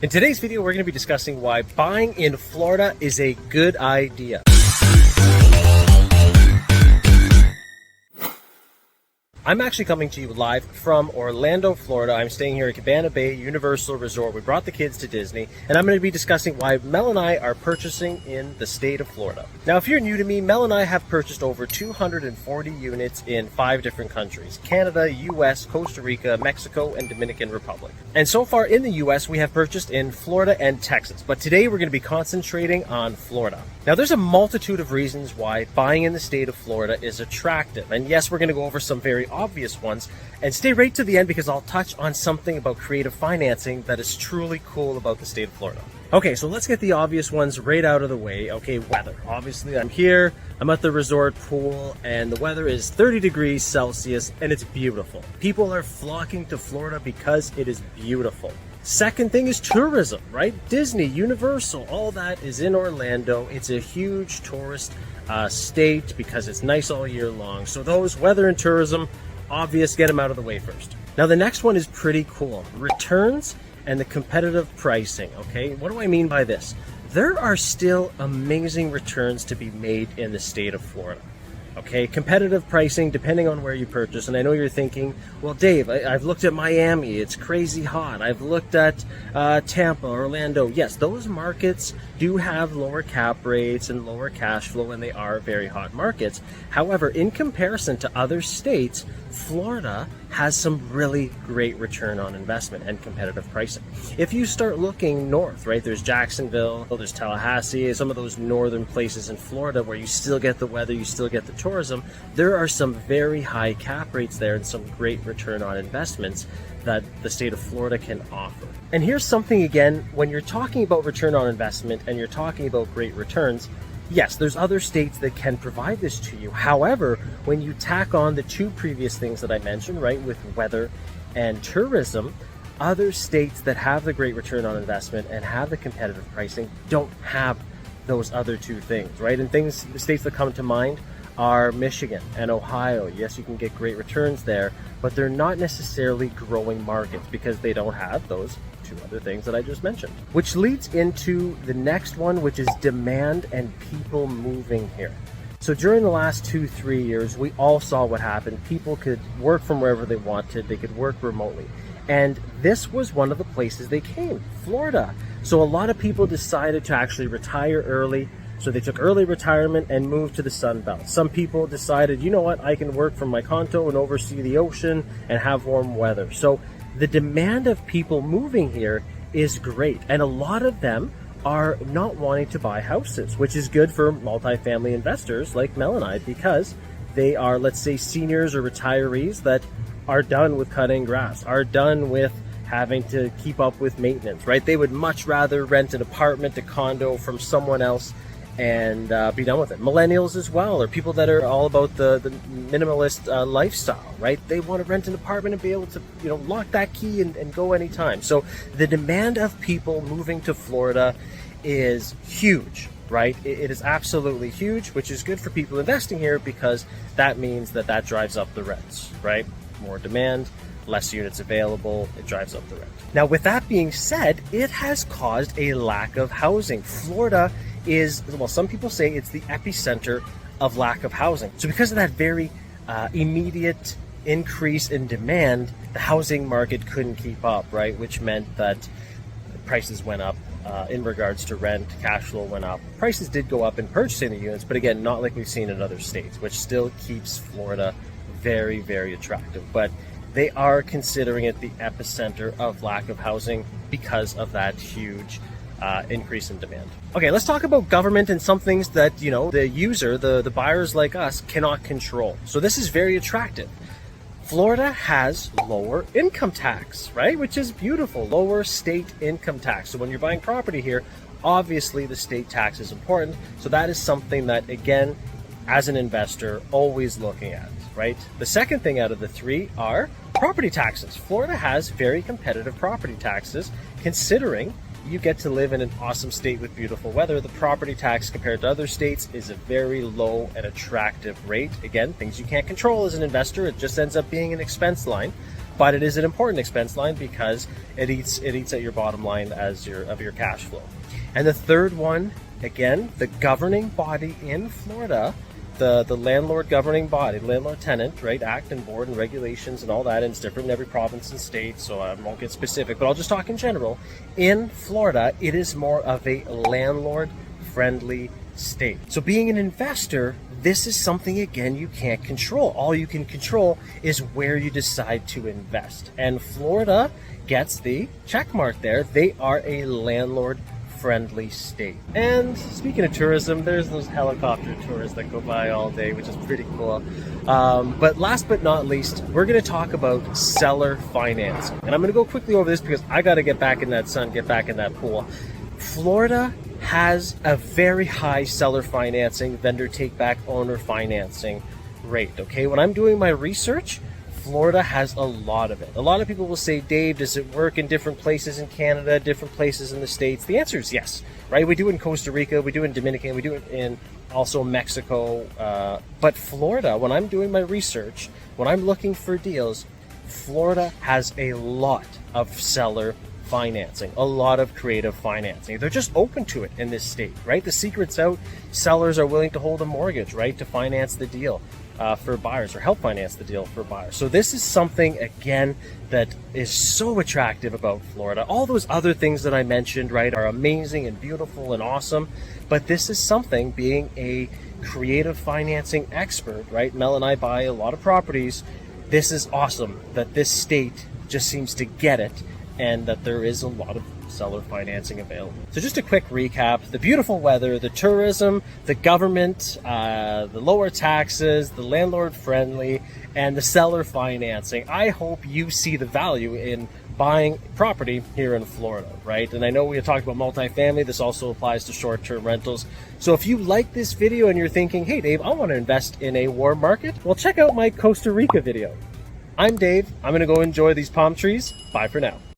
In today's video, we're going to be discussing why buying in Florida is a good idea. I'm actually coming to you live from Orlando, Florida. I'm staying here at Cabana Bay Universal Resort. We brought the kids to Disney, and I'm going to be discussing why Mel and I are purchasing in the state of Florida. Now, if you're new to me, Mel and I have purchased over 240 units in 5 different countries: Canada, US, Costa Rica, Mexico, and Dominican Republic. And so far in the US, we have purchased in Florida and Texas, but today we're going to be concentrating on Florida. Now, there's a multitude of reasons why buying in the state of Florida is attractive. And yes, we're going to go over some very obvious ones. And stay right to the end because I'll touch on something about creative financing that is truly cool about the state of Florida. Okay, so let's get the obvious ones right out of the way. Okay, weather. Obviously, I'm here, I'm at the resort pool, and the weather is 30 degrees Celsius, and it's beautiful. People are flocking to Florida because it is beautiful. Second thing is tourism, right? Disney, Universal, all that is in Orlando. It's a huge tourist state because it's nice all year long. So those, weather and tourism, obvious, get them out of the way first. Now the next one is pretty cool. Returns and the competitive pricing, okay? What do I mean by this? There are still amazing returns to be made in the state of Florida. Okay, competitive pricing depending on where you purchase. And I know you're thinking, well, Dave, I've looked at Miami, it's crazy hot. I've looked at Tampa, Orlando. Yes, those markets do have lower cap rates and lower cash flow, and they are very hot markets. However, in comparison to other states, Florida has some really great return on investment and competitive pricing. If you start looking north, right, there's Jacksonville, there's Tallahassee, some of those northern places in Florida where you still get the weather, you still get the tourism. There are some very high cap rates there and some great return on investments that the state of Florida can offer. And here's something again, when you're talking about return on investment and you're talking about great returns, yes, there's other states that can provide this to you. However, when you tack on the 2 previous things that I mentioned, right, with weather and tourism, other states that have the great return on investment and have the competitive pricing don't have those other 2 things, right? And the states that come to mind are Michigan and Ohio. Yes, you can get great returns there, but they're not necessarily growing markets because they don't have those 2 other things that I just mentioned. Which leads into the next one, which is demand and people moving here. So during the last 2-3 years, we all saw what happened. People could work from wherever they wanted. They could work remotely. And this was one of the places they came, Florida. So a lot of people decided to actually retire early. So they took early retirement and moved to the Sun Belt. Some people decided, you know what, I can work from my condo and oversee the ocean and have warm weather. So the demand of people moving here is great. And a lot of them are not wanting to buy houses, which is good for multifamily investors like Mel and I, because they are, let's say, seniors or retirees that are done with cutting grass, are done with having to keep up with maintenance, right? They would much rather rent an apartment, a condo from someone else and be done with it. Millennials as well, or people that are all about the minimalist lifestyle, right? They want to rent an apartment and be able to, lock that key and go anytime. So the demand of people moving to Florida is huge, right? It is absolutely huge, which is good for people investing here because that means that drives up the rents, right? More demand, less units available, it drives up the rent. Now, with that being said, it has caused a lack of housing. Florida is, well, some people say it's the epicenter of lack of housing. So because of that very immediate increase in demand, the housing market couldn't keep up, right? Which meant that prices went up in regards to rent, cash flow went up. Prices did go up in purchasing the units, but again, not like we've seen in other states, which still keeps Florida very, very attractive. But they are considering it the epicenter of lack of housing because of that huge increase in demand. Okay, let's talk about government and some things that, the user, the buyers like us cannot control. So this is very attractive. Florida has lower income tax, right? Which is beautiful, lower state income tax. So when you're buying property here, obviously the state tax is important. So that is something that, again, as an investor, always looking at, right? The second thing out of the 3 are property taxes. Florida has very competitive property taxes, considering you get to live in an awesome state with beautiful weather. The property tax compared to other states is a very low and attractive rate. Again, things you can't control as an investor. It just ends up being an expense line. but it is an important expense line because it eats at your bottom line of your cash flow. And the third one, again, the governing body in Florida, the landlord governing body, landlord-tenant, right, act and board and regulations and all that, and it's different in every province and state, so I won't get specific, but I'll just talk in general. In Florida, it is more of a landlord-friendly state. So being an investor, this is something, again, you can't control. All you can control is where you decide to invest. And Florida gets the check mark there. They are a landlord-friendly state. And speaking of tourism, there's those helicopter tours that go by all day, which is pretty cool. But last but not least, we're going to talk about seller financing. And I'm going to go quickly over this because I got to get back in that sun, get back in that pool. Florida has a very high seller financing, vendor take back, owner financing rate. Okay, when I'm doing my research, Florida has a lot of it. A lot of people will say, Dave, does it work in different places in Canada, different places in the States? The answer is yes, right? We do it in Costa Rica, we do it in Dominican, we do it in also Mexico. But Florida, when I'm doing my research, when I'm looking for deals, Florida has a lot of seller financing, a lot of creative financing. They're just open to it in this state, right? The secret's out. Sellers are willing to hold a mortgage, right, to finance the deal for buyers, or help finance the deal for buyers. So this is something, again, that is so attractive about Florida. All those other things that I mentioned, right, are amazing and beautiful and awesome, but this is something, being a creative financing expert, right? Mel and I buy a lot of properties. This is awesome that this state just seems to get it, and that there is a lot of seller financing available. So just a quick recap: the beautiful weather, the tourism, the government, the lower taxes, the landlord friendly, and the seller financing. I hope you see the value in buying property here in Florida, right? And I know we have talked about multifamily. This also applies to short-term rentals. So if you like this video and you're thinking, hey Dave, I want to invest in a warm market, well, check out my Costa Rica video. I'm Dave. I'm going to go enjoy these palm trees. Bye for now.